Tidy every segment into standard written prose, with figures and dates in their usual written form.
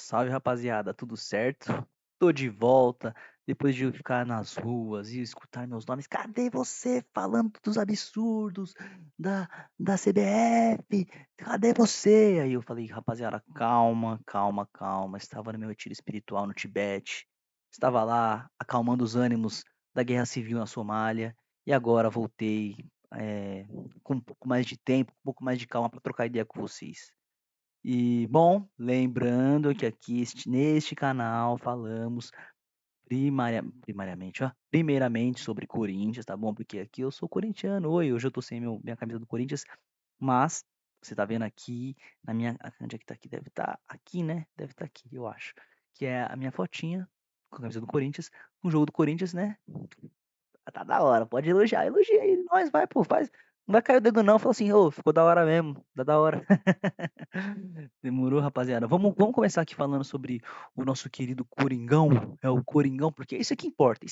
Salve, rapaziada, tudo certo? Tô de volta, depois de eu ficar nas ruas e escutar meus nomes. Cadê você falando dos absurdos da CBF? Cadê você? Aí eu falei, rapaziada, calma, calma, calma. Estava no meu retiro espiritual no Tibete. Estava lá acalmando os ânimos da guerra civil na Somália. E agora voltei, com um pouco mais de tempo, um pouco mais de calma para trocar ideia com vocês. E, bom, lembrando que aqui neste canal falamos primeiramente sobre Corinthians, tá bom? Porque aqui eu sou corintiano. Oi, hoje eu tô sem minha camisa do Corinthians, mas você tá vendo aqui na minha. Onde é que tá aqui? Deve estar aqui, né? Deve estar aqui, eu acho. Que é a minha fotinha com a camisa do Corinthians, um jogo do Corinthians, né? Tá da hora, pode elogiar, elogia aí, nós, vai, pô, faz. Não vai cair o dedo não, fala assim, ô, ficou da hora mesmo, tá da hora. Demorou, rapaziada. Vamos começar aqui falando sobre o nosso querido Coringão, é o Coringão, porque isso é que importa,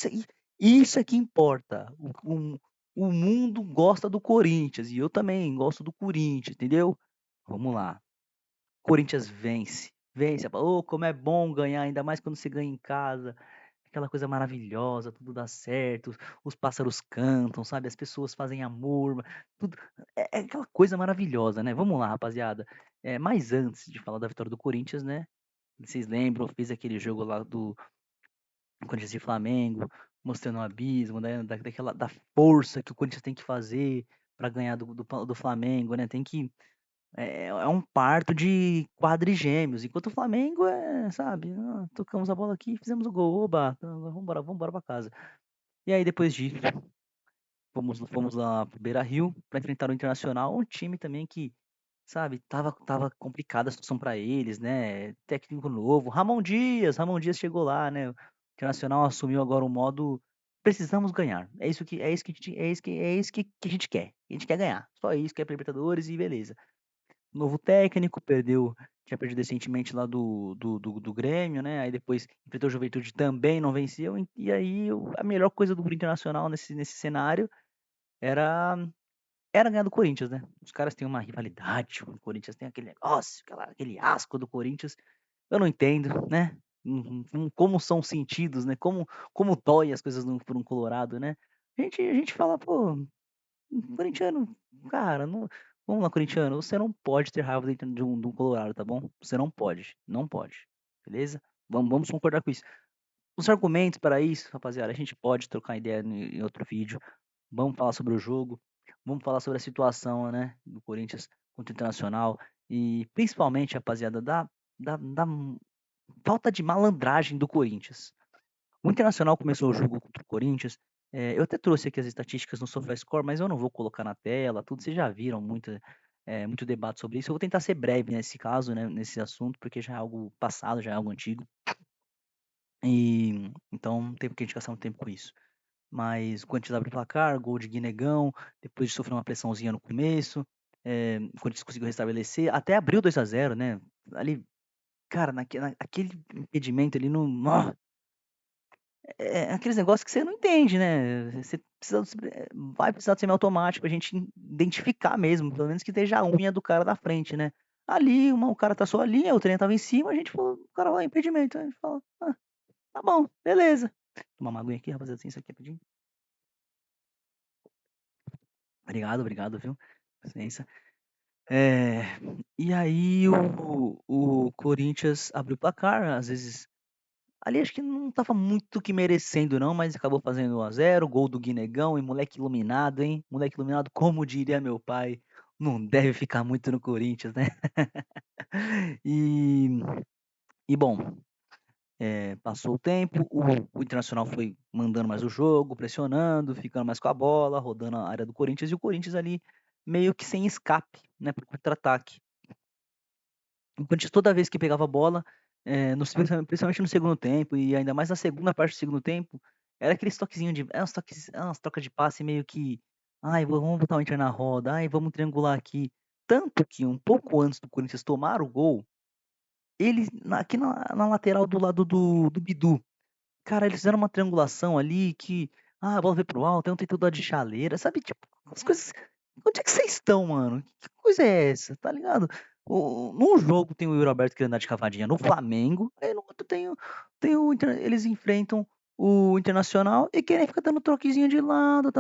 isso é que importa. O mundo gosta do Corinthians, e eu também gosto do Corinthians, entendeu? Vamos lá. Corinthians vence, vence, ô, como é bom ganhar, ainda mais quando você ganha em casa. Aquela coisa maravilhosa, tudo dá certo, os pássaros cantam, sabe, as pessoas fazem amor, tudo é aquela coisa maravilhosa, né. Vamos lá, rapaziada, mas antes de falar da vitória do Corinthians, né, vocês lembram, fez aquele jogo lá do Corinthians e Flamengo, mostrando o abismo, né, daquela da força que o Corinthians tem que fazer para ganhar do Flamengo, né, tem que é um parto de quadrigêmeos, enquanto o Flamengo sabe, tocamos a bola aqui, fizemos o gol, oba, vamos embora pra casa. E aí depois disso, fomos lá para o Beira-Rio para enfrentar o Internacional, um time também que, sabe, tava complicada a situação para eles, né, técnico novo, Ramon Dias chegou lá, né, o Internacional assumiu agora o modo precisamos ganhar, é isso que a gente quer, a gente quer ganhar, só isso, quer pra Libertadores e beleza. Novo técnico, tinha perdido recentemente lá do Grêmio, né, aí depois enfrentou o Juventude, também não venceu, e aí a melhor coisa do Internacional nesse cenário era era ganhar do Corinthians, né. Os caras têm uma rivalidade, o Corinthians tem aquele negócio, aquele asco do Corinthians, eu não entendo, né, como são sentidos, né, como dói as coisas por um colorado, né. A gente fala: "Pô, corintiano, cara, não vamos lá, corintiano, você não pode ter raiva dentro de um colorado, tá bom? Você não pode, não pode, beleza? Vamos concordar com isso. Os argumentos para isso, rapaziada, a gente pode trocar ideia em outro vídeo. Vamos falar sobre o jogo, vamos falar sobre a situação, né, do Corinthians contra o Internacional e principalmente, rapaziada, da falta de malandragem do Corinthians. O Internacional começou o jogo contra o Corinthians, eu até trouxe aqui as estatísticas no SofaScore, mas eu não vou colocar na tela, tudo, vocês já viram muito debate sobre isso. Eu vou tentar ser breve nesse caso, né, nesse assunto, porque já é algo passado, já é algo antigo, e então não tem porque a gente gastar muito tempo com isso. Mas o Corinthians abre o placar, gol de Guinegão, depois de sofrer uma pressãozinha no começo, o Corinthians conseguiu restabelecer, até abriu 2-0, né, ali, cara, aquele impedimento ali no aqueles negócios que você não entende, né, você precisa vai precisar do semiautomático pra gente identificar mesmo, pelo menos que esteja a unha do cara da frente, né. Ali, o cara traçou a linha, o trem estava em cima, a gente falou: "O cara lá, impedimento", aí a gente fala: "Ah, tá bom, beleza". Tomar uma aguinha aqui, rapaziada, licença aqui rapidinho. Obrigado, obrigado, viu. Licença. Eh, e aí o Corinthians abriu o placar, às vezes ali acho que não estava muito que merecendo não, mas acabou fazendo 1-0, gol do Guinegão e moleque iluminado, hein. Moleque iluminado, como diria meu pai, não deve ficar muito no Corinthians, né. E bom, passou o tempo, o Internacional foi mandando mais o jogo, pressionando, ficando mais com a bola, rodando a área do Corinthians, e o Corinthians ali meio que sem escape, né, para o contra-ataque. O Corinthians toda vez que pegava a bola, principalmente no segundo tempo e ainda mais na segunda parte do segundo tempo, era aqueles toquezinho de umas trocas de passe meio que: "Ai, vamos botar o Inter na roda, ai, vamos triangular aqui". Tanto que um pouco antes do Corinthians tomar o gol, eles aqui na lateral do lado do Bidu, cara, eles fizeram uma triangulação ali que, a bola veio para o alto, aí um tentou dar de chaleira, sabe, tipo, as coisas, onde é que vocês estão, mano? Que coisa é essa, tá ligado? Num jogo tem o Yuri Alberto querendo dar de cavadinha no Flamengo, aí no outro eles enfrentam o Internacional e querem ficar dando troquezinho de lado,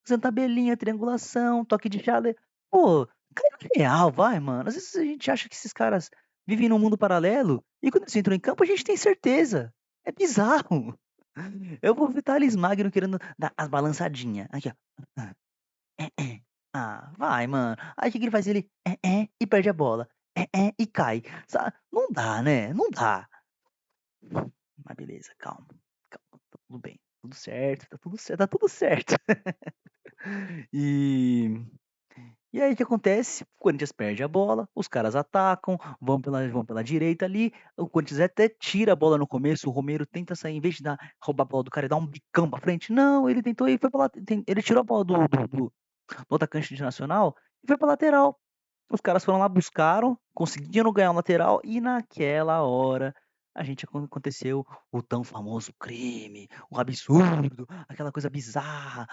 fazendo tabelinha, triangulação, toque de chale. Pô, cai na real, vai, mano. Às vezes a gente acha que esses caras vivem num mundo paralelo e quando eles entram em campo a gente tem certeza. É bizarro. Eu vou ver Thales Magno querendo dar as balançadinhas. Aqui, ó. Ah, vai, mano. Aí o que que ele faz? Ele e perde a bola. E cai. Não dá, né? Não dá. Mas beleza, calma. Calma, tá tudo bem. Tudo certo, tá tudo certo, tá tudo certo. E, e aí o que acontece? O Corinthians perde a bola, os caras atacam, vão pela direita ali. O Corinthians até tira a bola no começo. O Romero tenta sair, em vez de roubar a bola do cara e dar um bicão pra frente. Não, ele tentou e foi pra lá. Ele tirou a bola do atacante internacional e foi pra lateral. Os caras foram lá, buscaram, conseguiram ganhar o lateral e naquela hora aconteceu o tão famoso crime, o absurdo, aquela coisa bizarra,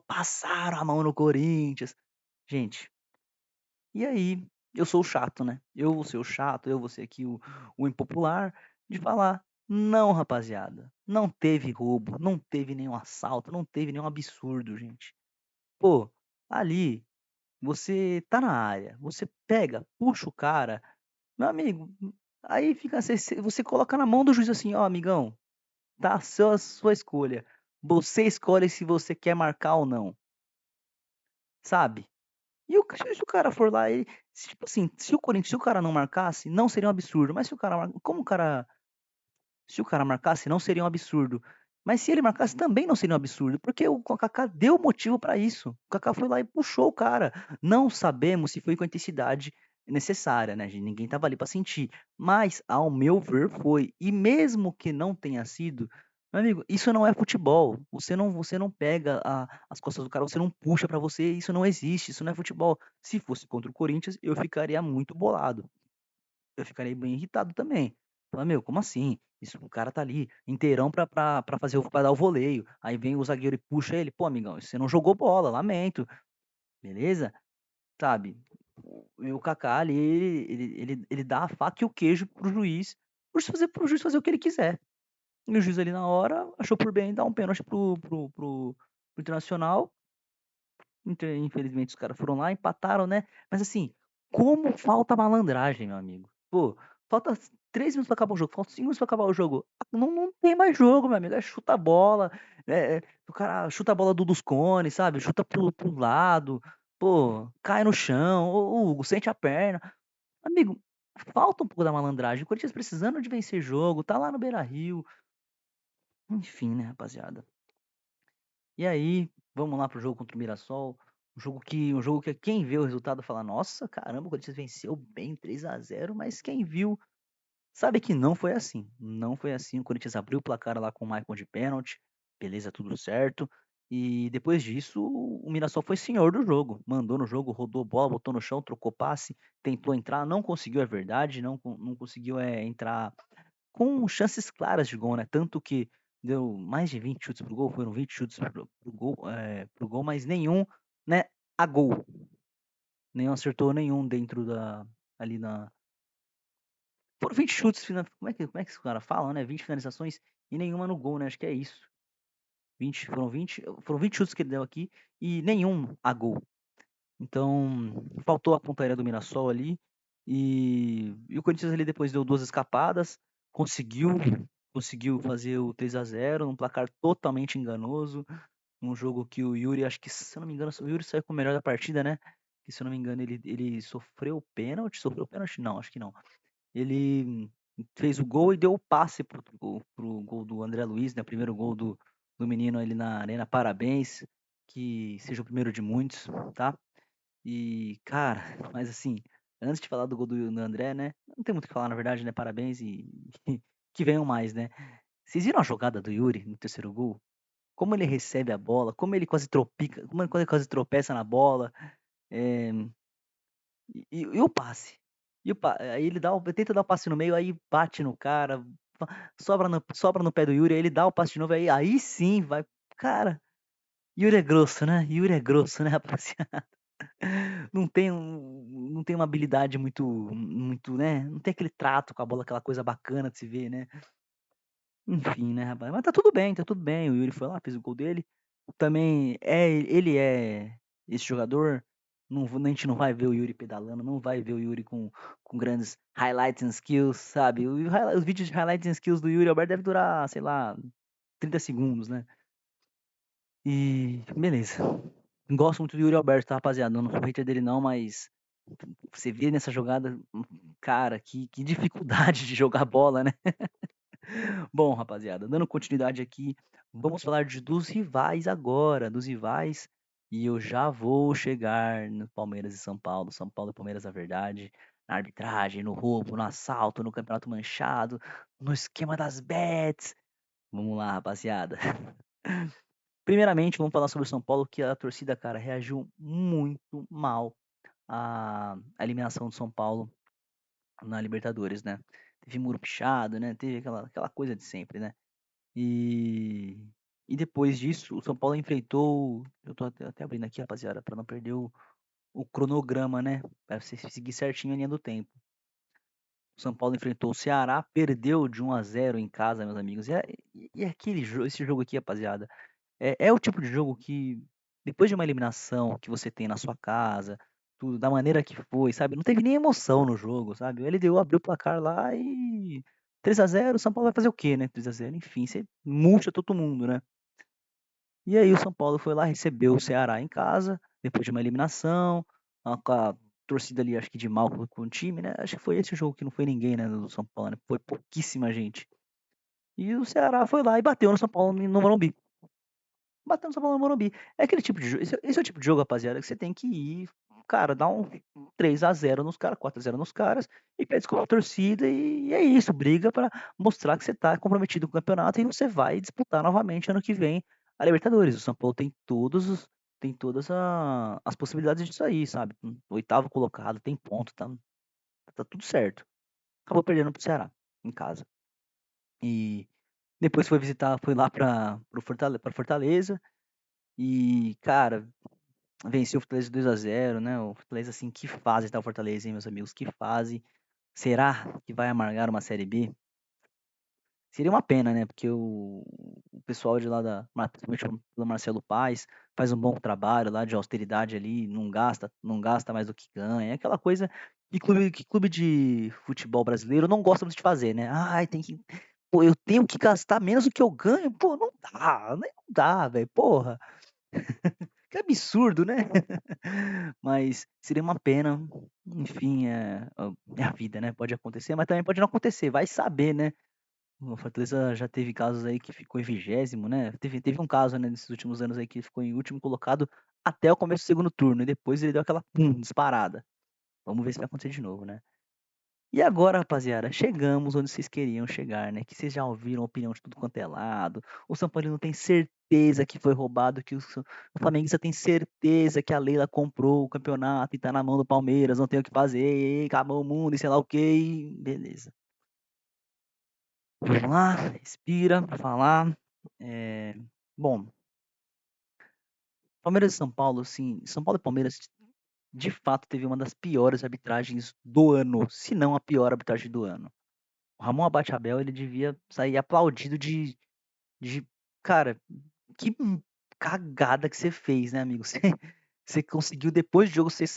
passaram a mão no Corinthians. Gente, e aí? Eu sou o chato, né? Eu vou ser o chato, eu vou ser aqui o impopular de falar: não, rapaziada, não teve roubo, não teve nenhum assalto, não teve nenhum absurdo, gente. Pô, ali você tá na área, você pega, puxa o cara, meu amigo, aí fica você coloca na mão do juiz assim: "Ó, amigão, tá a sua escolha. Você escolhe se você quer marcar ou não", sabe. E se o cara for lá e tipo assim, se o cara não marcasse, não seria um absurdo, mas se o cara mar como o cara se o cara marcasse, não seria um absurdo. Mas se ele marcasse, também não seria um absurdo, porque o Kaká deu motivo para isso. O Kaká foi lá e puxou o cara. Não sabemos se foi com a intensidade necessária, né, gente? Ninguém estava ali para sentir. Mas, ao meu ver, foi. E mesmo que não tenha sido, meu amigo, isso não é futebol. Você não pega as costas do cara, você não puxa para você. Isso não existe. Isso não é futebol. Se fosse contra o Corinthians, eu ficaria muito bolado. Eu ficaria bem irritado também. Falar: "Meu, como assim? Isso o cara tá ali inteirão pra fazer pra dar o voleio, aí vem o zagueiro e puxa ele. Pô, amigão, você não jogou bola, lamento, beleza?" Sabe? O Kaká ali, ele dá a faca e o queijo para o juiz fazer o que ele quiser. E o juiz ali na hora achou por bem dar um pênalti pro Internacional. Infelizmente os caras foram lá, empataram, né. Mas assim, como falta malandragem, meu amigo. Pô, falta 3 minutos pra acabar o jogo, faltam 5 minutos pra acabar o jogo. Não tem mais jogo, meu amigo, chuta a bola, o cara chuta a bola dos cones, sabe, chuta para o lado, pô, cai no chão, ô Hugo, sente a perna. Amigo, falta um pouco da malandragem, o Corinthians precisando de vencer jogo, tá lá no Beira-Rio, enfim, né, rapaziada. E aí, vamos lá pro jogo contra o Mirassol, um jogo que quem vê o resultado fala: "Nossa, caramba, o Corinthians venceu bem 3-0", mas quem viu sabe que não foi assim, não foi assim, o Corinthians abriu o placar lá com o Maicon de pênalti, beleza, tudo certo, e depois disso o Mirassol foi senhor do jogo, mandou no jogo, rodou bola, botou no chão, trocou passe, tentou entrar, não conseguiu, é verdade, não conseguiu, entrar com chances claras de gol, né, tanto que deu mais de 20 chutes pro gol, foram 20 chutes pro gol, mas nenhum, né, a gol. Nenhum acertou nenhum dentro ali na foram 20 chutes como é que os cara falam, né, 20 finalizações e nenhuma no gol, né, acho que é isso. 20 chutes que ele deu aqui e nenhum a gol. Então, faltou a pontaria do Mirassol ali, e o Corinthians ali depois deu 2 escapadas, conseguiu fazer o 3-0 num placar totalmente enganoso, num jogo que o Yuri, acho que se eu não me engano, o Yuri saiu com o melhor da partida, né, que se eu não me engano ele sofreu pênalti não, acho que não. Ele fez o gol e deu o passe pro gol do André Luiz, né, o primeiro gol do menino ali na arena, parabéns, que seja o primeiro de muitos, tá. E, cara, mas assim, antes de falar do gol do André, né, não tem muito o que falar na verdade, né, parabéns e que venham mais, né. Vocês viram a jogada do Yuri no terceiro gol? Como ele recebe a bola, como ele quase tropeça na bola, eh, e o passe? Aí ele tenta dar o passe no meio, aí bate no cara, sobra no pé do Yuri, aí ele dá o passe de novo, aí sim vai cara, Yuri é grosso, né, rapaziada. não tem uma habilidade muito, né, não tem aquele trato com a bola, aquela coisa bacana de se ver, né. Enfim, né, rapaz, mas tá tudo bem, o Yuri foi lá, fez o gol dele. Também ele é esse jogador, não vou a gente não vai ver o Yuri pedalando, não vai ver o Yuri com grandes highlights and skills, sabe. Os vídeos de highlights and skills do Yuri Alberto deve durar, sei lá, 30 segundos, né. E beleza. Gosto muito do Yuri Alberto, tá, rapaziada, eu não sou hater dele não, mas você vê nessa jogada, cara, que dificuldade de jogar bola, né. Bom, rapaziada, dando continuidade aqui, vamos falar dos rivais agora, dos rivais, e eu já vou chegar no Palmeiras e São Paulo e Palmeiras na verdade, na arbitragem, no roubo, no assalto, no campeonato manchado, no esquema das bets. Vamos lá, rapaziada. Primeiramente, vamos falar sobre o São Paulo, que a torcida, cara, reagiu muito mal à eliminação do São Paulo na Libertadores, né. Teve muro pichado, né, teve aquela coisa de sempre, né. E depois disso, o São Paulo enfrentou, eu tô até abrindo aqui, rapaziada, pra não perder o cronograma, né, pra você seguir certinho a linha do tempo. O São Paulo enfrentou o Ceará, perdeu de 1-0 em casa, meus amigos. Aquele esse jogo aqui, rapaziada, é o tipo de jogo que, depois de uma eliminação que você tem na sua casa, tudo, da maneira que foi, sabe, não teve nem emoção no jogo, sabe. O LDU abriu o placar lá e 3-0, o São Paulo vai fazer o quê, né, 3-0, enfim, você murcha todo mundo, né. E aí o São Paulo foi lá, recebeu o Ceará em casa, depois de uma eliminação, com a torcida ali acho que de mal com o time, né, acho que foi esse o jogo que não foi ninguém, né, do São Paulo, né, foi pouquíssima gente. E o Ceará foi lá e bateu no São Paulo no Morumbi. Bateu no São Paulo no Morumbi. É aquele tipo de jogo, esse é o tipo de jogo, rapaziada, que você tem que ir, cara, dar um 3-0 nos caras, 4-0 nos caras, e pede desculpa à torcida e é isso, briga pra mostrar que você tá comprometido com o campeonato e você vai disputar novamente ano que vem a Libertadores. O São Paulo tem todas as possibilidades disso aí, sabe. 8º colocado, tem ponto, tá tudo certo. Acabou perdendo para o Ceará, em casa. E depois foi lá pra Fortaleza e, cara, venceu o Fortaleza 2-0, né, o Fortaleza, assim, que fase tá o Fortaleza, hein, meus amigos, que fase. Será que vai amargar uma Série B? Seria uma pena, né, porque o pessoal de lá principalmente pelo Marcelo Paes, faz um bom trabalho lá de austeridade ali, não gasta mais do que ganha, é aquela coisa que clube de futebol brasileiro não gosta muito de fazer, né. "Ai, tem que pô, eu tenho que gastar menos do que eu ganho? Pô, não dá, né, não dá, velho, porra". Que absurdo, né. Mas seria uma pena, enfim, é a vida, né, pode acontecer, mas também pode não acontecer, vai saber, né. O Fortaleza já teve casos aí que ficou em 20º, né, teve um caso, né, nesses últimos anos aí que ficou em último colocado até o começo do segundo turno e depois ele deu aquela pum, disparada. Vamos ver se vai acontecer de novo, né. E agora, rapaziada, chegamos onde vocês queriam chegar, né, que vocês já ouviram opinião de tudo quanto é lado, o São Paulino tem certeza que foi roubado, que o flamenguista tem certeza que a Leila comprou o campeonato e tá na mão do Palmeiras, não tem o que fazer, acabou o mundo e sei lá o quê, e beleza. Vamos lá, respira pra falar. Eh, bom, Palmeiras e São Paulo, assim, São Paulo e Palmeiras, de fato, teve uma das piores arbitragens do ano, se não a pior arbitragem do ano. O Ramon Abate Abel, ele devia sair aplaudido de cara, que cagada que você fez, né, amigo. Você conseguiu depois do jogo ser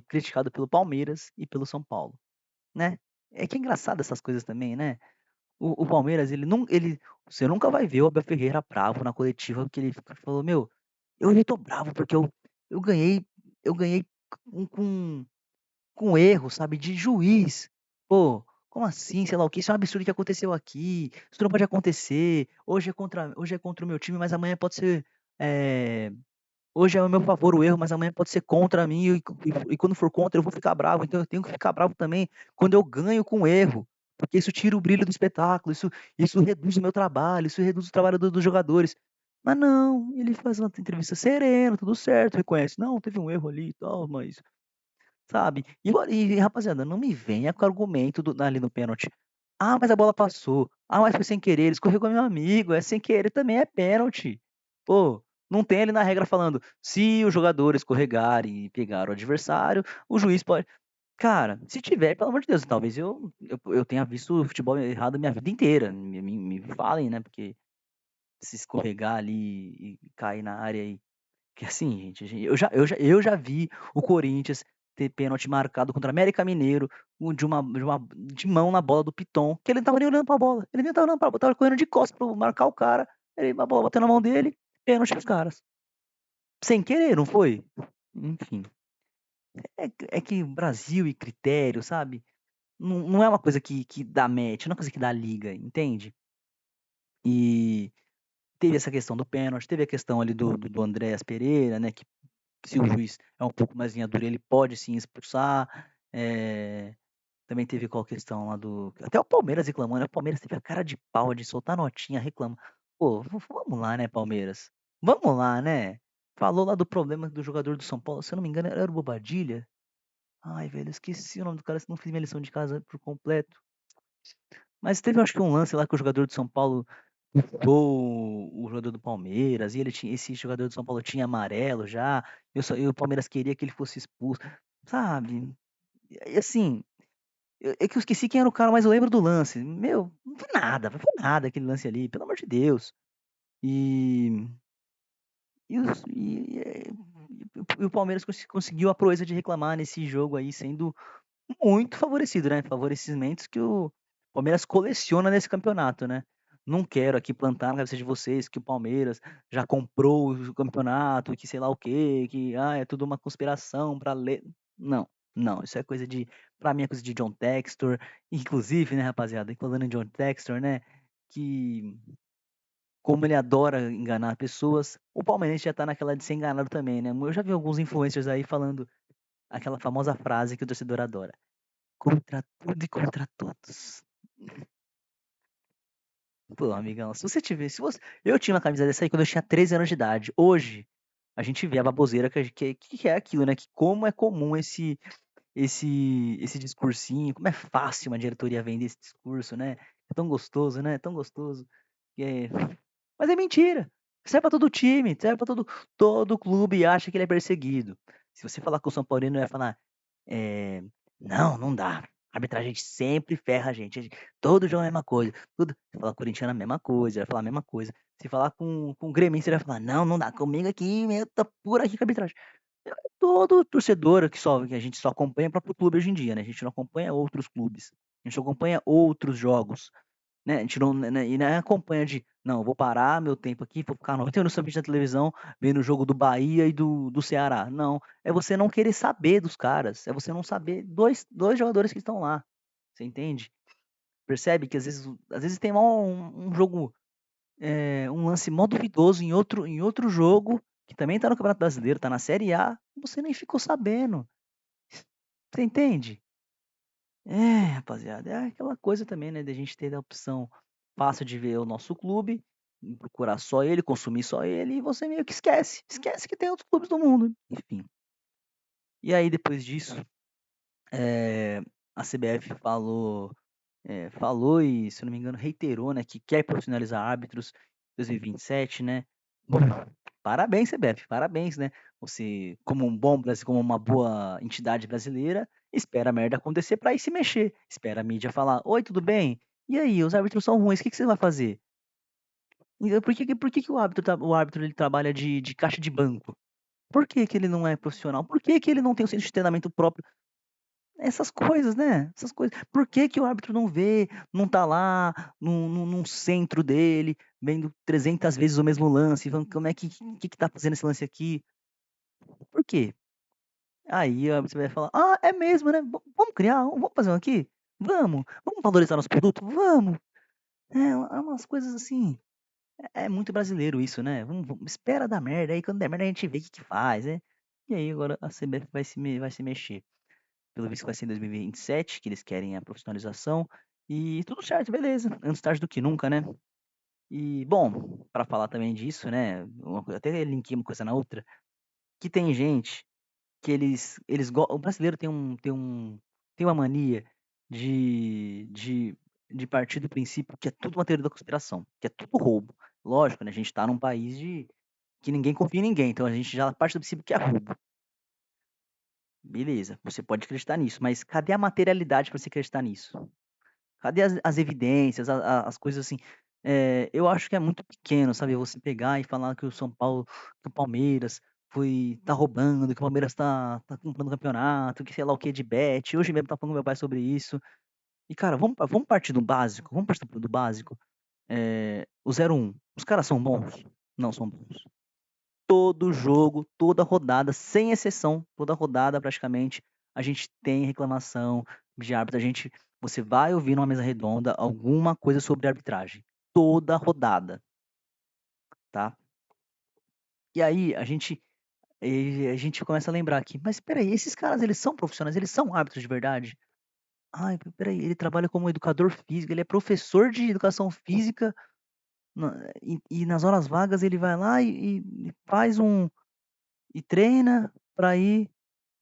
criticado pelo Palmeiras e pelo São Paulo, né. É que é engraçado essas coisas também, né. O Palmeiras, ele você nunca vai ver o Abel Ferreira bravo na coletiva, que ele falou: "Meu, eu hoje tô bravo porque eu ganhei eu ganhei com erro, sabe, de juiz. Pô, como assim, sei lá o quê, isso é um absurdo que aconteceu aqui, isso não pode acontecer, hoje é contra o meu time, mas amanhã pode ser, hoje é ao meu favor o erro, mas amanhã pode ser contra mim e quando for contra eu vou ficar bravo, então eu tenho que ficar bravo também quando eu ganho com erro, porque isso tira o brilho do espetáculo, isso reduz o meu trabalho, isso reduz o trabalho dos jogadores". Mas não, ele faz uma entrevista sereno, tudo certo, reconhece: "Não, teve um erro ali e tal, mas", sabe. E rapaziada, não me venha com argumento ali no pênalti: "Ah, mas a bola passou. Ah, mas foi sem querer, ele escorregou meu amigo, é sem querer também é pênalti. Pô, Não tem ali na regra falando, se o jogador escorregar e pegar o adversário, o juiz pode. Cara, se tiver, pelo amor de Deus, talvez eu tenha visto futebol errado a minha vida inteira. Me falem, né? Porque se escorregar ali e cair na área aí. Que assim, gente, eu já vi o Corinthians ter pênalti marcado contra o América Mineiro de mão na bola do Piton, que ele não tava nem olhando pra bola. Ele nem tava olhando pra bola, tava correndo de costas pra marcar o cara. A bola bateu na mão dele, pênalti pros caras. Sem querer, não foi? Enfim. É que Brasil e critério, sabe? Não é uma coisa que dá match, não é uma coisa que dá liga, entende? E teve essa questão do pênalti, teve a questão ali do Andréas Pereira, né? Que se o juiz é um pouco mais linha dura, ele pode sim expulsar. Também teve qual questão lá do. Até o Palmeiras reclamando, né? O Palmeiras teve a cara de pau de soltar notinha, reclama. Pô, vamos lá, né, Palmeiras? Vamos lá, né? Falou lá do problema do jogador do São Paulo, se eu não me engano, era o Bobadilha. Ai, velho, eu esqueci o nome do cara, se não fiz minha lição de casa por completo. Mas teve, acho que um lance lá que o jogador do São Paulo puxou o jogador do Palmeiras, e esse jogador do São Paulo tinha amarelo já, e o Palmeiras queria que ele fosse expulso, sabe? E assim, é que eu esqueci quem era o cara, mas eu lembro do lance. Meu, não foi nada aquele lance ali, pelo amor de Deus. E, e, os- e- e o Palmeiras conseguiu a proeza de reclamar nesse jogo aí, sendo muito favorecido, né? Favorecimentos que o Palmeiras coleciona nesse campeonato, né? Não quero aqui plantar na cabeça de vocês que o Palmeiras já comprou o campeonato, que sei lá o quê, que é tudo uma conspiração para ler. Não, não, isso é coisa de, para mim é coisa de John Textor, inclusive, né, rapaziada, falando em John Textor, né, que como ele adora enganar pessoas, o palmeirense já tá naquela de ser enganado também, né? Eu já vi alguns influencers aí falando aquela famosa frase que o torcedor adora. Contra tudo e contra todos. Pô, amigão, se você tiver, se você, eu tinha uma camisa dessa aí quando eu tinha 13 anos de idade. Hoje, a gente vê a baboseira que é aquilo, né? Que como é comum esse discursinho, como é fácil uma diretoria vender esse discurso, né? É tão gostoso, né? É tão gostoso. Que é- Mas é mentira. Serve pra todo time, serve pra todo clube acha que ele é perseguido. Se você falar com o São Paulino, vai falar, não, não dá. A arbitragem sempre ferra a gente. Todo jogo é a mesma coisa. Tudo. Se falar corintiano, é a mesma coisa. Vai falar a mesma coisa. Se falar com o gremista, ele vai falar, não, não dá. Comigo aqui, meu, tá por aqui com a arbitragem. Todo torcedor que a gente só acompanha o próprio clube hoje em dia, né? A gente não acompanha outros clubes. A gente não acompanha outros jogos. Né? A gente não, né, e não acompanha de, não, eu vou parar meu tempo aqui, vou ficar 90 minutos na televisão vendo o jogo do Bahia e do Ceará. Não, é você não querer saber dos caras, é você não saber dois jogadores que estão lá. Você entende? Percebe que às vezes tem um jogo, um lance mó duvidoso em outro jogo, que também tá no Campeonato Brasileiro, tá na Série A, você nem ficou sabendo. Você entende? Rapaziada, é aquela coisa também, né, da gente ter a opção fácil de ver o nosso clube, procurar só ele, consumir só ele, e você meio que esquece que tem outros clubes do mundo, enfim. E aí depois disso, a CBF falou e, se eu não me engano, reiterou, né, que quer profissionalizar árbitros em 2027, né. Bom, parabéns CBF, parabéns, né. Você, como um bom brasi como uma boa entidade brasileira, espera a merda acontecer para ir se mexer, espera a mídia falar: "Oi, tudo bem? E aí, os árbitros são ruins, o que que você vai fazer?". E por que que o árbitro ele trabalha de caixa de banco? Por que que ele não é profissional? Por que que ele não tem o senso de treinamento próprio? Essas coisas, né, essas coisas. Por que que o árbitro não vê, não tá lá num centro dele, vendo 300 vezes o mesmo lance, falando: "Como é que tá fazendo esse lance aqui?". Por quê? Aí você vai falar: "Ah, é mesmo, né, vamos criar vamos fazer um aqui? Vamos valorizar nosso produto? Vamos". É umas coisas assim, é muito brasileiro isso, né, vamos espera dar merda, aí quando der merda a gente vê o que que faz, né. E aí agora a CBF vai se mexer. Pelo visto vai ser em 2027 que eles querem a profissionalização, e tudo certo, beleza, antes tarde do que nunca, né. E bom, para falar também disso, né, até linkei uma coisa na outra, que tem gente que o brasileiro tem uma mania de partir do princípio que é tudo uma teoria da conspiração, que é tudo roubo. Lógico, né, a gente tá num país que ninguém confia em ninguém, então a gente já parte do princípio que é roubo. Beleza, você pode acreditar nisso, mas cadê a materialidade para você acreditar nisso? Cadê as evidências, as coisas assim? Eu acho que é muito pequeno, sabe, você pegar e falar que o São Paulo que o Palmeiras tá roubando, que o Palmeiras tá comprando campeonato, que sei lá o que de bet. Hoje mesmo estava falando com meu pai sobre isso. E cara, vamos partir do básico, vamos partir do básico. O 0-1, os caras são bons? Não são bons. Todo jogo, toda rodada, sem exceção, toda rodada praticamente, a gente tem reclamação de árbitro. Você vai ouvir numa mesa redonda alguma coisa sobre arbitragem. Toda rodada, tá? E aí a gente começa a lembrar aqui, mas espera aí, esses caras eles são profissionais, eles são árbitros de verdade? Ai, espera aí, ele trabalha como educador físico, ele é professor de educação física, e nas horas vagas ele vai lá e faz e treina para ir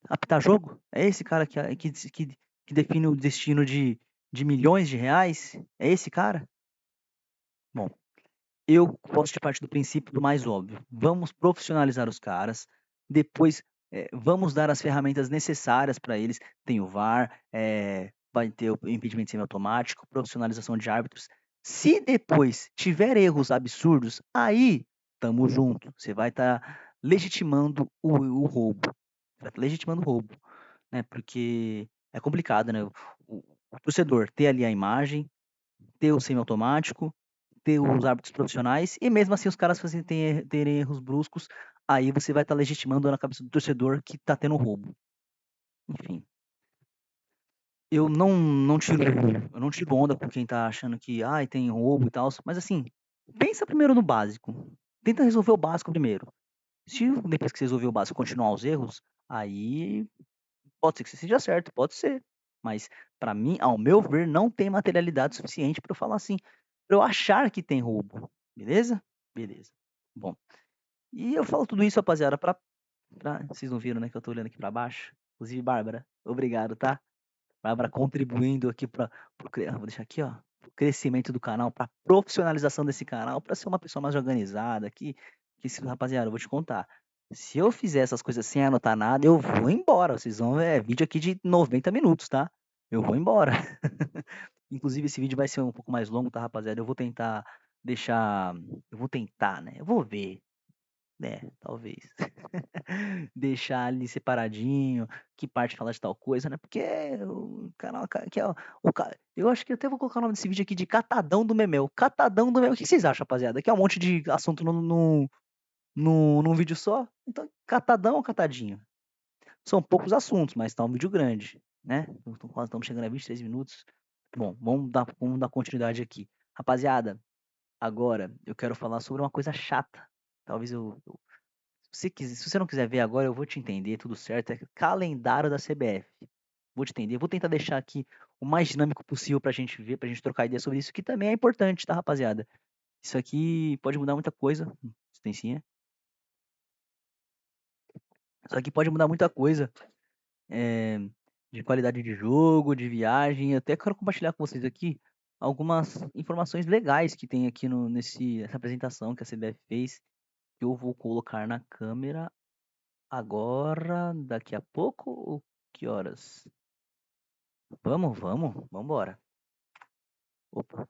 apitar jogo? É esse cara que define o destino de milhões de reais? É esse cara? Bom, eu gosto de partir do princípio do mais óbvio. Vamos profissionalizar os caras, depois vamos dar as ferramentas necessárias para eles. Tem o VAR, vai ter o impedimento semiautomático, profissionalização de árbitros. Se depois tiver erros absurdos, aí tamo junto. Você vai estar legitimando o roubo. Vai tá legitimando o roubo, né? Porque é complicado, né? O torcedor ter ali a imagem, ter o semiautomático, ter os árbitros profissionais, e mesmo assim os caras terem erros bruscos, aí você vai estar legitimando na cabeça do torcedor que tá tendo roubo. Enfim. Eu não tiro onda com quem tá achando que tem roubo e tal, mas assim, pensa primeiro no básico. Tenta resolver o básico primeiro. Se depois que você resolver o básico continuar os erros, aí pode ser que você seja certo, pode ser. Mas, para mim, ao meu ver, não tem materialidade suficiente para eu falar assim, para eu achar que tem roubo. Beleza? Beleza. Bom, e eu falo tudo isso, rapaziada, vocês não viram, né, que eu tô olhando aqui para baixo? Inclusive, Bárbara, obrigado, tá? Bárbara contribuindo aqui vou deixar aqui, ó, pro crescimento do canal, pra profissionalização desse canal, pra ser uma pessoa mais organizada aqui. Rapaziada, eu vou te contar. Se eu fizer essas coisas sem anotar nada, eu vou embora. Vocês vão ver vídeo aqui de 90 minutos, tá? Eu vou embora. Inclusive, esse vídeo vai ser um pouco mais longo, tá, rapaziada? Eu vou tentar deixar. Eu vou tentar, né? Eu vou ver. Talvez. Deixar ali separadinho, que parte falar de tal coisa, né? Porque o canal que é eu acho que eu até vou colocar o nome desse vídeo aqui de Catadão do Memel. Catadão do Memel. O que vocês acham, rapaziada? Que é um monte de assunto num vídeo só? Então, catadão ou catadinho? São poucos assuntos, mas tá um vídeo grande, né? Quase estamos chegando a 23 minutos. Bom, vamos dar continuidade aqui. Rapaziada, agora eu quero falar sobre uma coisa chata. Talvez se você não quiser ver agora, eu vou te entender, tudo certo. É calendário da CBF. Vou te entender. Vou tentar deixar aqui o mais dinâmico possível pra gente ver, pra gente trocar ideia sobre isso, que também é importante, tá, rapaziada? Isso aqui pode mudar muita coisa. Tem sim, é? Isso aqui pode mudar muita coisa. é, de qualidade de jogo, de viagem. Eu até quero compartilhar com vocês aqui algumas informações legais que tem aqui nessa apresentação que a CBF fez, que eu vou colocar na câmera agora, daqui a pouco, ou que horas? Vamos embora. Opa.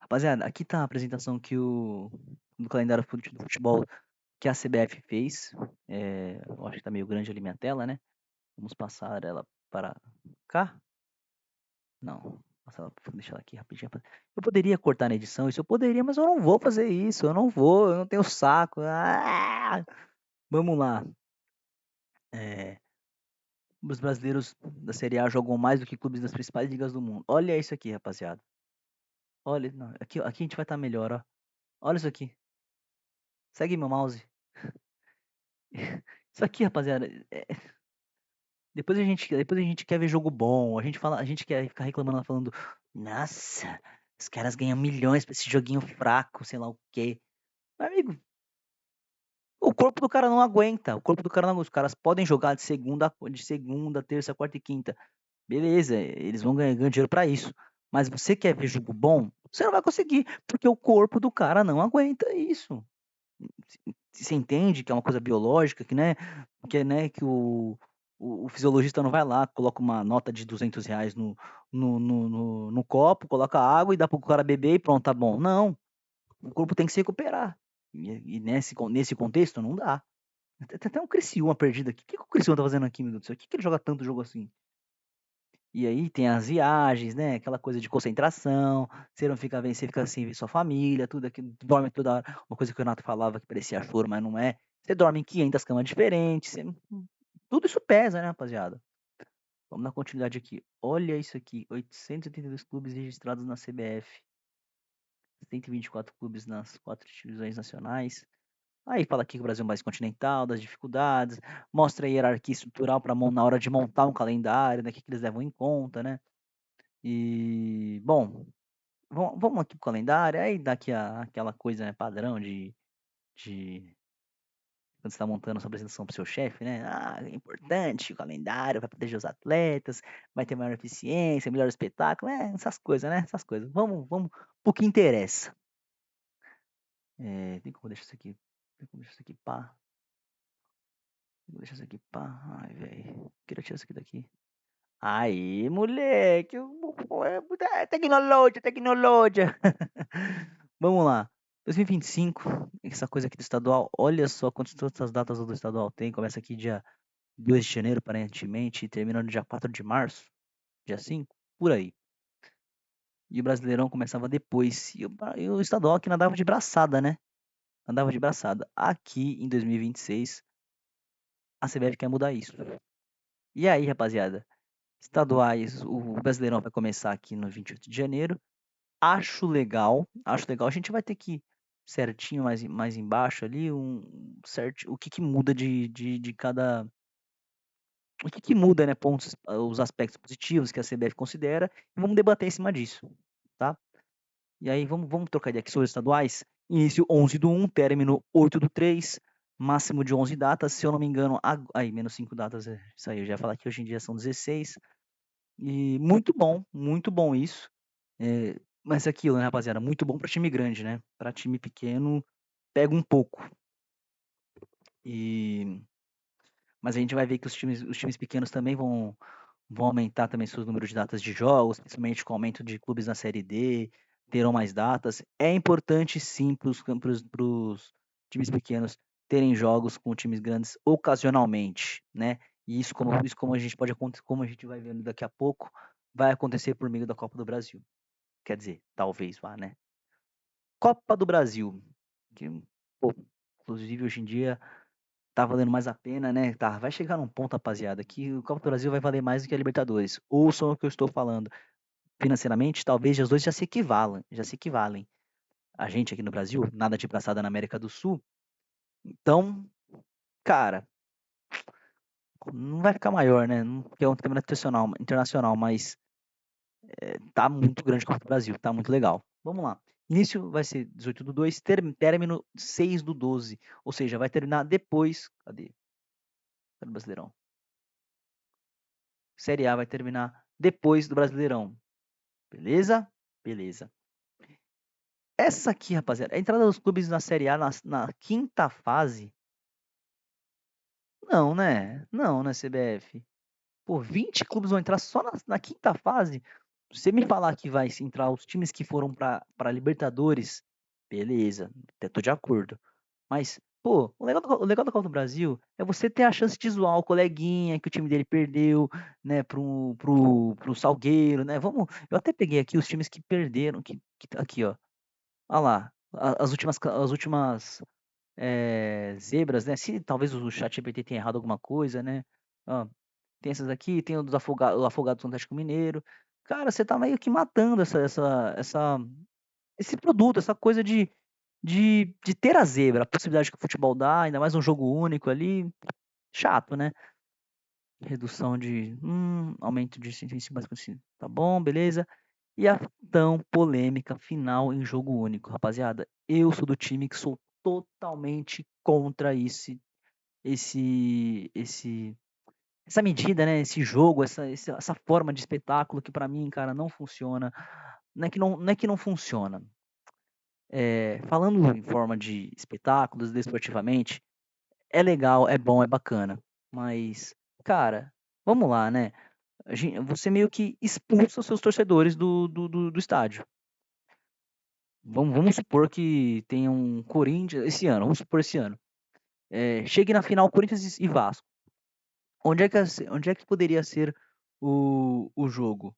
Rapaziada, aqui tá a apresentação do calendário do futebol que a CBF fez. Eu acho que tá meio grande ali minha tela, né? Vamos passar ela para cá. Não, vou deixar ela aqui rapidinho. Eu poderia cortar na edição, isso eu poderia, mas eu não vou fazer isso. Eu não tenho saco. Vamos lá. É, os brasileiros da Série A jogam mais do que clubes das principais ligas do mundo. Olha isso aqui, rapaziada. Olha, não, aqui a gente vai estar melhor, ó. Olha isso aqui. Segue meu mouse. Isso aqui, rapaziada. Depois a gente quer ver jogo bom. A gente quer ficar reclamando, falando, nossa, os caras ganham milhões pra esse joguinho fraco, sei lá o quê. Meu amigo, o corpo do cara não aguenta. O corpo do cara não aguenta. Os caras podem jogar de segunda, terça, quarta e quinta. Beleza, eles vão ganhar dinheiro pra isso. Mas você quer ver jogo bom? Você não vai conseguir, porque o corpo do cara não aguenta isso. Você entende que é uma coisa biológica, que o fisiologista não vai lá, coloca uma nota de R$ 200 no copo, coloca água e dá para o cara beber e pronto, tá bom. Não, o corpo tem que se recuperar. E nesse contexto não dá. Tem até um Criciúma perdido aqui. O que o Criciúma tá fazendo aqui, meu Deus do céu? Por que ele joga tanto jogo assim? E aí tem as viagens, né? Aquela coisa de concentração, você não fica vendo, você fica sem ver sua família, tudo aquilo, dorme toda hora. Uma coisa que o Renato falava que parecia choro, mas não é. Você dorme em 500 camas diferentes, tudo isso pesa, né, rapaziada? Vamos dar continuidade aqui. Olha isso aqui, 882 clubes registrados na CBF, 124 clubes nas 4 divisões nacionais. Aí fala aqui que o Brasil é um país continental, das dificuldades, mostra a hierarquia estrutural para na hora de montar um calendário, né, que eles levam em conta, né? E, bom, vamos aqui pro calendário, aí dá aqui aquela coisa, né, padrão de quando você está montando a sua apresentação para o seu chefe, né? Ah, é importante o calendário, vai proteger os atletas, vai ter maior eficiência, melhor espetáculo, essas coisas, né? Essas coisas. Vamos pro que interessa. Tem como deixar isso aqui? Tem como deixar isso aqui pá? Vou deixar isso aqui pá. Ai, velho. Queria tirar isso aqui daqui. Aí, moleque. Tecnologia, tecnologia. Vamos lá. 2025, essa coisa aqui do estadual. Olha só quantas datas do estadual tem. Começa aqui dia 2 de janeiro, aparentemente, e termina no dia 4 de março, dia 5, por aí. E o Brasileirão começava depois. E o estadual que nadava de braçada, né? Andava de braçada. Aqui, em 2026, a CBF quer mudar isso. E aí, rapaziada? Estaduais, o Brasileirão vai começar aqui no 28 de janeiro. Acho legal, acho legal. A gente vai ter que certinho mais embaixo ali, certo, o que que muda de cada. O que que muda, né? Pontos, os aspectos positivos que a CBF considera, e vamos debater em cima disso, tá? E aí, vamos trocar ideia aqui sobre os estaduais. Início 11/1, término 8/3, máximo de 11 datas, se eu não me engano, aí, menos 5 datas, isso aí, eu já ia falar que hoje em dia são 16. E muito bom isso. Mas é aquilo, né, rapaziada? Muito bom para time grande, né? Para time pequeno, pega um pouco. E... Mas a gente vai ver que os times pequenos também vão aumentar também seus números de datas de jogos, principalmente com o aumento de clubes na Série D, terão mais datas. É importante, sim, para os times pequenos terem jogos com times grandes ocasionalmente, né? E isso como a gente pode acontecer, como a gente vai vendo daqui a pouco, vai acontecer por meio da Copa do Brasil. Quer dizer, talvez vá, né? Copa do Brasil, que, pô, inclusive hoje em dia tá valendo mais a pena, né? Tá, vai chegar num ponto, rapaziada, que o Copa do Brasil vai valer mais do que a Libertadores. Ouçam o que eu estou falando. Financeiramente, talvez os dois já se equivalem. A gente aqui no Brasil, nada de braçada na América do Sul. Então, cara, não vai ficar maior, né? Porque é um campeonato internacional, mas tá muito grande o Copa do Brasil, tá muito legal. Vamos lá. Início vai ser 18/2, término 6/12. Ou seja, vai terminar depois. Cadê? Cadê o Brasileirão? Série A vai terminar depois do Brasileirão. Beleza? Beleza. Essa aqui, rapaziada, a entrada dos clubes na Série A na quinta fase. Não, né? Não, né, CBF? Pô, 20 clubes vão entrar só na quinta fase. Você me falar que vai entrar os times que foram para Libertadores, beleza, até tô de acordo. Mas, pô, o legal da Copa do Brasil é você ter a chance de zoar o coleguinha que o time dele perdeu, né, pro Salgueiro, né? Eu até peguei aqui os times que perderam, aqui, ó. Olha lá, as últimas zebras, né? Se talvez o ChatGPT tenha errado alguma coisa, né? Ó, tem essas aqui, tem o Afogados do Atlético Mineiro. Cara, você tá meio que matando esse produto, essa coisa de ter a zebra, a possibilidade que o futebol dá, ainda mais um jogo único ali. Chato, né? Redução de. Aumento de sentença mais conhecido. Tá bom, beleza. E a tão polêmica final em jogo único, rapaziada. Eu sou do time que sou totalmente contra esse essa medida, né? Esse jogo, essa forma de espetáculo que pra mim, cara, não funciona. Não é que não funciona. Falando em forma de espetáculos, desportivamente, é legal, é bom, é bacana. Mas, cara, vamos lá, né? Você meio que expulsa os seus torcedores do estádio. Vamos supor que tenha um Corinthians esse ano, vamos supor esse ano. Chegue na final Corinthians e Vasco. Onde é que poderia ser o jogo?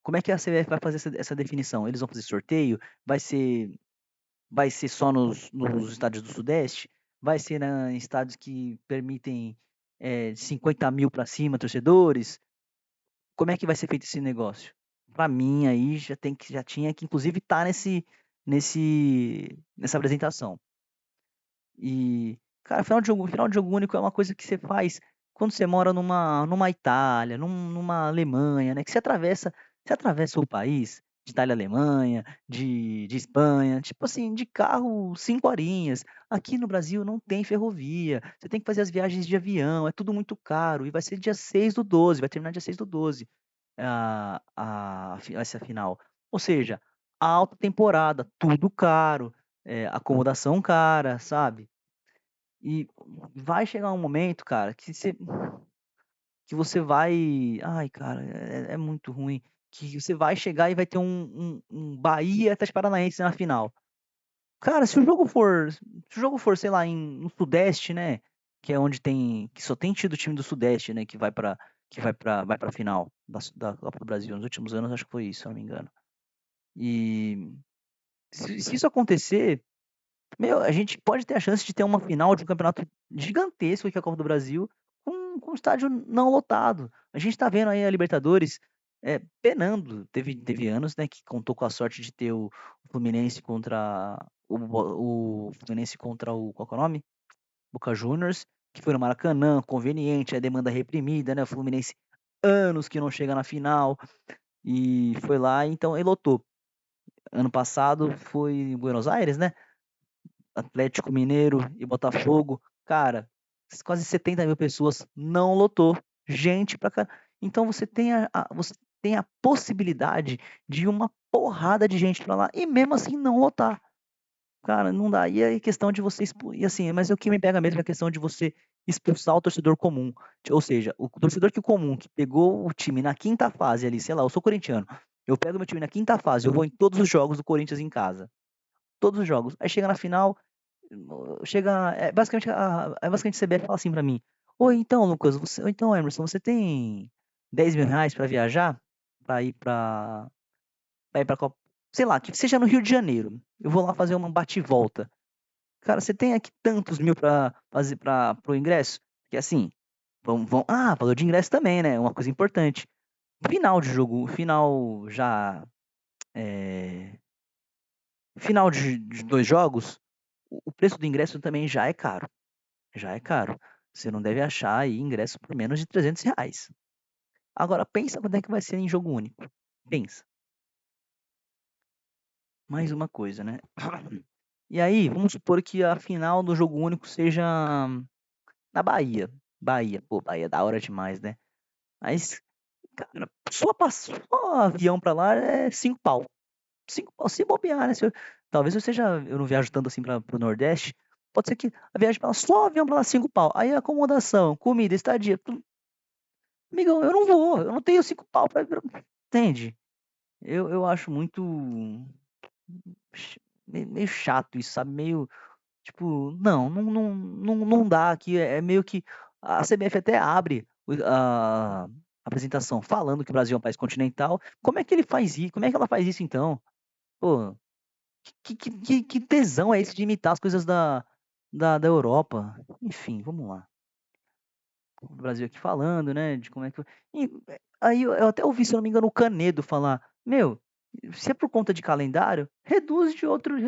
Como é que a CBF vai fazer essa definição? Eles vão fazer sorteio? Vai ser só nos estádios do Sudeste? Vai ser em estádios que permitem 50 mil para cima torcedores? Como é que vai ser feito esse negócio? Para mim aí já tinha que inclusive estar nessa apresentação. E, cara, final de jogo único é uma coisa que você faz quando você mora numa Itália, numa Alemanha, né? Que você atravessa o país, de Itália, Alemanha, de Espanha, tipo assim, de carro 5 horinhas. Aqui no Brasil não tem ferrovia, você tem que fazer as viagens de avião, é tudo muito caro, e vai ser dia 6/12, vai terminar dia 6/12, essa final. Ou seja, alta temporada, tudo caro, acomodação cara, sabe? E vai chegar um momento, cara, que você vai. Ai, cara, é muito ruim. Que você vai chegar e vai ter um Bahia e Atlético Paranaense na final. Cara, se o jogo for, sei lá, no Sudeste, né? Que é onde que só tem tido time do Sudeste, né? Que vai pra final da Copa do Brasil. Nos últimos anos, acho que foi isso, se eu não me engano. E se isso acontecer, meu, a gente pode ter a chance de ter uma final de um campeonato gigantesco, que é a Copa do Brasil, com um estádio não lotado. A gente tá vendo aí a Libertadores penando. Teve anos, né, que contou com a sorte de ter o Fluminense contra o Fluminense contra o qual que é o nome? Boca Juniors, que foi no Maracanã, conveniente, a demanda reprimida, né? O Fluminense anos que não chega na final e foi lá, então ele lotou. Ano passado foi em Buenos Aires, né? Atlético Mineiro e Botafogo, cara, quase 70 mil pessoas, não lotou. Gente pra cá. Então você tem a possibilidade de uma porrada de gente pra lá e mesmo assim não lotar. Cara, não dá. E aí questão de você e assim, mas o que me pega mesmo é a questão de você expulsar o torcedor comum. Ou seja, o torcedor comum que pegou o time na quinta fase ali, sei lá, eu sou corintiano. Eu pego meu time na quinta fase, eu vou em todos os jogos do Corinthians em casa. Todos os jogos. Aí chega na final, chega. É basicamente a CBF fala assim pra mim: Oi, então, Lucas, ou então, Emerson, você tem R$ 10.000 pra viajar? Pra ir pra Copa. Sei lá, que seja no Rio de Janeiro. Eu vou lá fazer uma bate-volta. Cara, você tem aqui tantos mil pra fazer pro ingresso? Que assim, valor de ingresso também, né? Uma coisa importante. Final de jogo, final já. é, Final de dois jogos, o preço do ingresso também já é caro. Já é caro. Você não deve achar aí ingresso por menos de R$ 300. Agora pensa quando é que vai ser em jogo único. Pensa. Mais uma coisa, né? E aí, vamos supor que a final do jogo único seja na Bahia. Bahia, pô, Bahia é da hora demais, né? Mas, cara, só avião pra lá é 5 pau. 5 pau, se bobear, né? Talvez eu não viajo tanto assim pro Nordeste. Pode ser que a viagem pra lá, só avião pra lá, 5 pau. Aí acomodação, comida, estadia, amigão, eu não vou, eu não tenho 5 pau pra. Entende? Eu acho muito meio chato isso, sabe? Meio, tipo, não dá aqui. É meio que a CBF até abre a apresentação falando que o Brasil é um país continental. Como é que ele faz isso? Como é que ela faz isso então? Pô, que tesão é esse de imitar as coisas da Europa? Enfim, vamos lá. O Brasil aqui falando, né, de como é que. Aí eu até ouvi, se eu não me engano, o Canedo falar: Meu, se é por conta de calendário, reduz de outro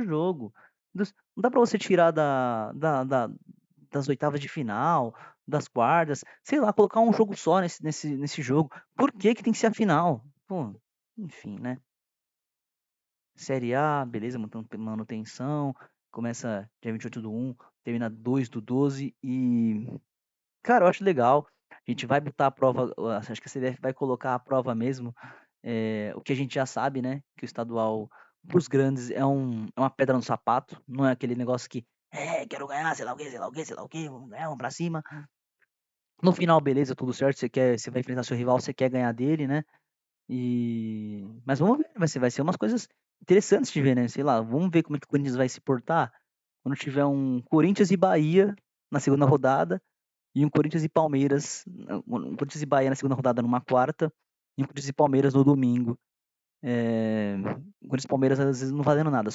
jogo. Não dá pra você tirar das oitavas de final, das quartas, sei lá, colocar um jogo só nesse jogo. Por que que tem que ser a final? Pô, enfim, né? Série A, beleza, manutenção, começa dia 28/1, termina 2/12 e, cara, eu acho legal. A gente vai botar a prova, acho que a CBF vai colocar a prova mesmo, o que a gente já sabe, né, que o estadual para os grandes é uma pedra no sapato, não é aquele negócio que: quero ganhar, sei lá o quê, sei lá o quê, sei lá o quê, vamos ganhar, vamos pra cima". No final, beleza, tudo certo, você vai enfrentar seu rival, você quer ganhar dele, né. Mas vamos ver, vai ser umas coisas interessantes de ver, né, sei lá, vamos ver como é que o Corinthians vai se portar quando tiver um Corinthians e Bahia na segunda rodada, e um Corinthians e Palmeiras, um Corinthians e Bahia na segunda rodada numa quarta, e um Corinthians e Palmeiras no domingo. O Corinthians e Palmeiras às vezes não valendo nada,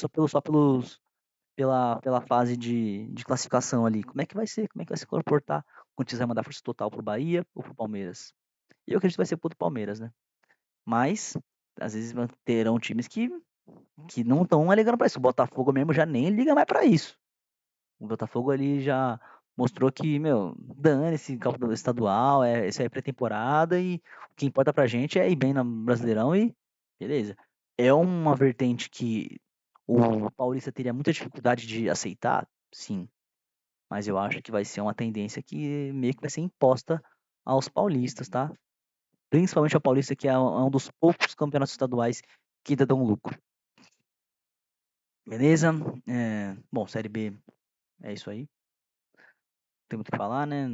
pela fase de classificação ali. Como é que vai ser? Como é que vai se comportar? O Corinthians vai mandar força total pro Bahia ou pro Palmeiras? Eu acredito que vai ser pro Palmeiras, né? Mas, às vezes terão times que não estão ligando pra isso. O Botafogo mesmo já nem liga mais pra isso. O Botafogo ali já mostrou que, meu, dane-se Copa Estadual, isso aí é pré-temporada e o que importa pra gente é ir bem no Brasileirão e beleza. É uma vertente que o Paulista teria muita dificuldade de aceitar, sim, mas eu acho que vai ser uma tendência que meio que vai ser imposta aos paulistas, tá? Principalmente ao Paulista, que é um dos poucos campeonatos estaduais que ainda dão lucro. Beleza? Bom, Série B é isso aí. Não tem muito o que falar, né?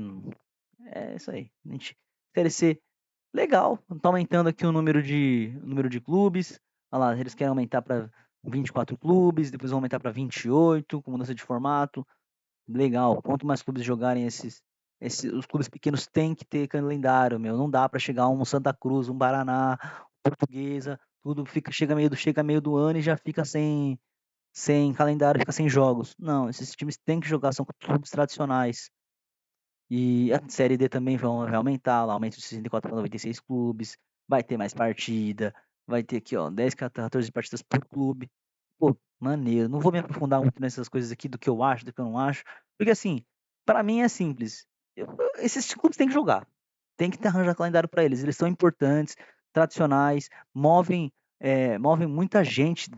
É isso aí. Série C, legal. Tá aumentando aqui o número de clubes. Olha lá, eles querem aumentar para 24 clubes, depois vão aumentar para 28, com mudança de formato. Legal. Quanto mais clubes jogarem os clubes pequenos têm que ter calendário, meu. Não dá para chegar um Santa Cruz, um Paraná, Portuguesa, tudo chega meio do ano e já fica sem calendário, fica sem jogos. Não, esses times têm que jogar, são clubes tradicionais. E a Série D também vai aumentar, lá aumenta de 64 para 96 clubes, vai ter mais partida, vai ter aqui, ó, 10, 14 partidas por clube. Pô, maneiro. Não vou me aprofundar muito nessas coisas aqui do que eu acho, do que eu não acho, porque assim, para mim é simples. Esses clubes têm que jogar, tem que arranjar calendário para eles. Eles são importantes, tradicionais, movem muita gente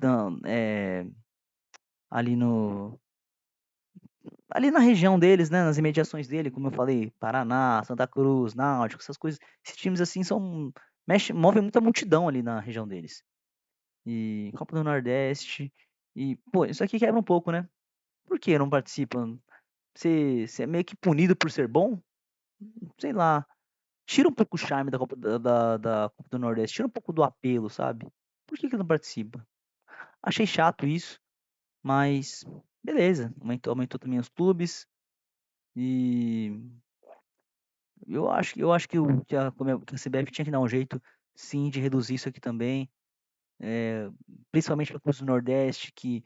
ali no, ali na região deles, né, nas imediações dele, como eu falei, Paraná, Santa Cruz, Náutico, essas coisas. Esses times assim movem muita multidão ali na região deles. E Copa do Nordeste. E, pô, isso aqui quebra um pouco, né? Por que não participam? Você é meio que punido por ser bom? Sei lá. Tira um pouco o charme da da Copa do Nordeste, tira um pouco do apelo, sabe? Por que não participa? Achei chato isso, mas beleza. Aumentou também os clubes. E eu acho que a CBF tinha que dar um jeito, sim, de reduzir isso aqui também, principalmente para clubes do Nordeste que,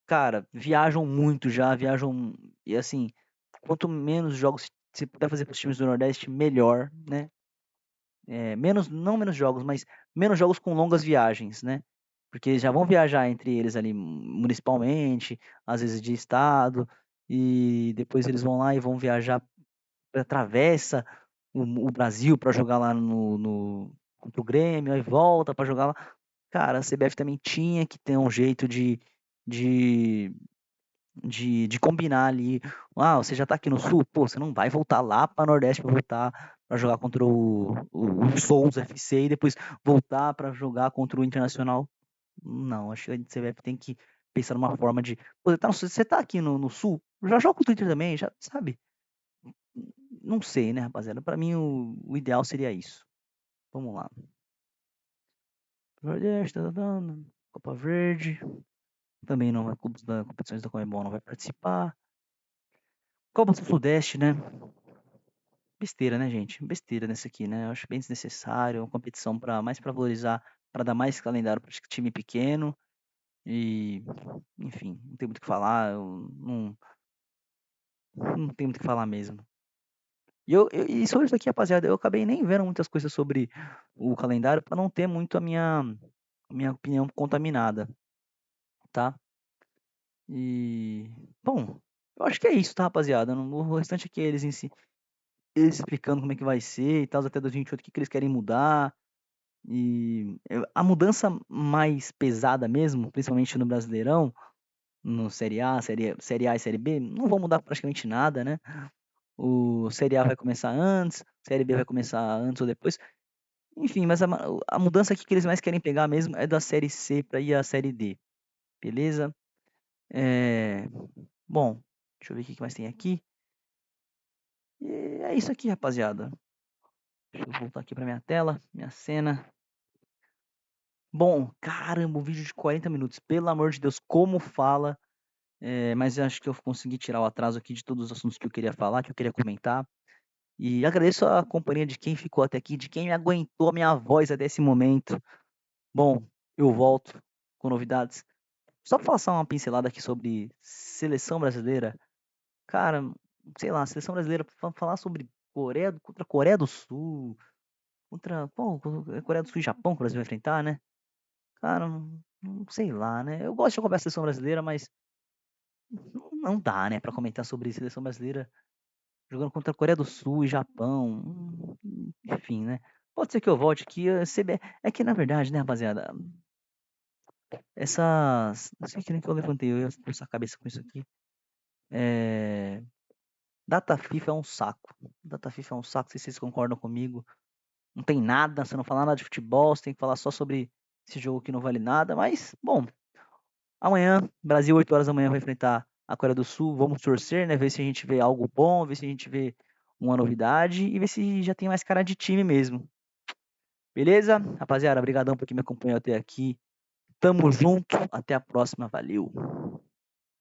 cara, viajam muito já, viajam e assim, quanto menos jogos você puder fazer para os times do Nordeste, melhor, né? Não menos jogos, mas menos jogos com longas viagens, né? Porque eles já vão viajar entre eles ali municipalmente, às vezes de estado, e depois eles vão lá e vão viajar, atravessa o Brasil para jogar lá contra o Grêmio, aí volta para jogar lá. Cara, a CBF também tinha que ter um jeito de, de combinar ali. Ah, você já tá aqui no Sul? Pô, você não vai voltar lá para Nordeste para voltar para jogar contra o Souza FC e depois voltar para jogar contra o Internacional. Não, acho que a CBF tem que pensar numa forma de. Pô, você tá aqui no Sul? Já joga contra o Inter também, já sabe? Não sei, né, rapaziada? Pra mim, o ideal seria isso. Vamos lá. Nordeste, Copa Verde. Também não vai, clubes da competições da Conmebol não vai participar. Copa do Sudeste, né? Besteira, né, gente? Besteira nesse aqui, né? Eu acho bem desnecessário. Uma competição mais para valorizar, para dar mais calendário para time pequeno. E, enfim, não tem muito o que falar. Eu não tenho muito o que falar mesmo. E sobre isso aqui, rapaziada, eu acabei nem vendo muitas coisas sobre o calendário para não ter muito a minha opinião contaminada, tá? E, bom, eu acho que é isso, tá, rapaziada? O restante aqui é eles em si, eles explicando como é que vai ser e tal, até 2028, o que eles querem mudar. A mudança mais pesada mesmo, principalmente no Brasileirão, no Série A, Série A e Série B, não vão mudar praticamente nada, né? O Série A vai começar antes, Série B vai começar antes ou depois. Enfim, mas a mudança aqui que eles mais querem pegar mesmo é da série C para ir à série D, beleza? Eh, bom, deixa eu ver o que que mais tem aqui. E é isso aqui, rapaziada. Deixa eu voltar aqui para minha tela, minha cena. Bom, caramba, um vídeo de 40 minutos, pelo amor de Deus, como fala. Mas eu acho que eu consegui tirar o atraso aqui de todos os assuntos que eu queria falar, que eu queria comentar. E agradeço a companhia de quem ficou até aqui, de quem me aguentou a minha voz até esse momento. Bom, eu volto com novidades. Só pra passar uma pincelada aqui sobre seleção brasileira. Cara, sei lá, seleção brasileira, falar sobre contra a Coreia do Sul, Coreia do Sul e Japão que o Brasil vai enfrentar, né? Cara, sei lá, né? Eu gosto de acompanhar a seleção brasileira, mas não dá, né, pra comentar sobre seleção brasileira jogando contra a Coreia do Sul e Japão. Enfim, né? Pode ser que eu volte aqui. É que na verdade, né, rapaziada, não sei que nem que eu levantei, eu ia torcer a cabeça com isso aqui. É, Data FIFA é um saco. Data FIFA é um saco, não sei se vocês concordam comigo. Não tem nada, você não fala nada de futebol, você tem que falar só sobre esse jogo que não vale nada. Mas, bom, amanhã, Brasil, 8 horas da manhã, vai enfrentar a Coreia do Sul. Vamos torcer, né? Ver se a gente vê algo bom, ver se a gente vê uma novidade e ver se já tem mais cara de time mesmo. Beleza? Rapaziada, obrigadão por quem me acompanhou até aqui. Tamo junto, até a próxima, valeu.